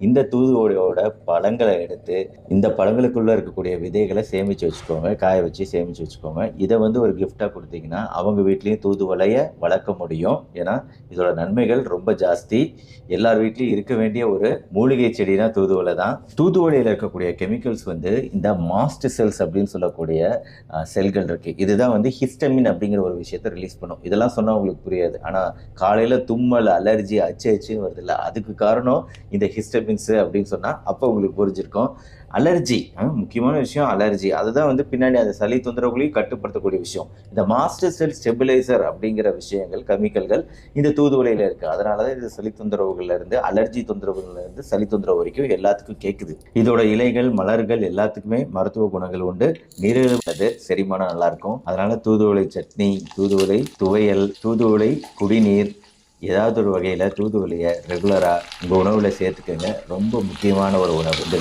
இந்த தூதுவளையோட பழங்களை எடுத்து இந்த பழங்களுக்குள்ள இருக்கக்கூடிய விதைகளை சேமிச்சு வச்சுக்கோங்க, காய வச்சு சேமிச்சு வச்சுக்கோங்க. இதை வந்து ஒரு கிஃப்டா கொடுத்தீங்கன்னா அவங்க வீட்லயும் தூதுவளைய வளர்க்க முடியும். ஏன்னா இதோட நன்மைகள் ரொம்ப ஜாஸ்தி. எல்லார் வீட்லயும் இருக்க வேண்டிய ஒரு மூலிகை செடினா தூதுவளை தான். தூதுவளையில இருக்கக்கூடிய கெமிக்கல்ஸ் வந்து இந்த மாஸ்ட் செல்ஸ் அப்படின்னு சொல்லக்கூடிய செல்கள் இருக்கு. இதுதான் வந்து ஹிஸ்டமின் அப்படிங்கிற ஒரு விஷயத்தை ரிலீஸ் பண்ணும். இதெல்லாம் சொன்னா உங்களுக்கு புரியாது. ஆனா காலையில தும்மல், அலர்ஜி, அச்சுன்னு வருது இல்லை, அதுக்கு காரணம் இந்த ஹிஸ்டமின்ஸ் அப்படின்னு சொன்னா அப்போ உங்களுக்கு புரிஞ்சிருக்கும். அலர்ஜி முக்கியமான விஷயம். அலர்ஜி அதுதான் வந்து பின்னாடி அந்த சளி தொந்தரவுகளையும் கட்டுப்படுத்தக்கூடிய விஷயம். இந்த மாஸ்டர் செல் ஸ்டெபிலைசர் அப்படிங்கிற விஷயங்கள், கெமிக்கல்கள் இந்த தூதுவளையில இருக்கு. அதனாலதான் இது சளி தொந்தரவுகள்ல இருந்து, அலர்ஜி தொந்தரவுகள்ல இருந்து சளி தொந்தரவு வரைக்கும் எல்லாத்துக்கும் கேட்குது. இதோட இலைகள், மலர்கள் எல்லாத்துக்குமே மருத்துவ குணங்கள் உண்டு. நீரிழிவு செரிமானம் நல்லா இருக்கும். அதனால தூதுவளை சட்னி, தூதுவளை துவையல், தூதுவளை குடிநீர், ஏதாவது ஒரு வகையில தூதுவளையை ரெகுலரா உங்க உணவுல சேர்த்துக்கங்க. ரொம்ப முக்கியமான ஒரு உணவு.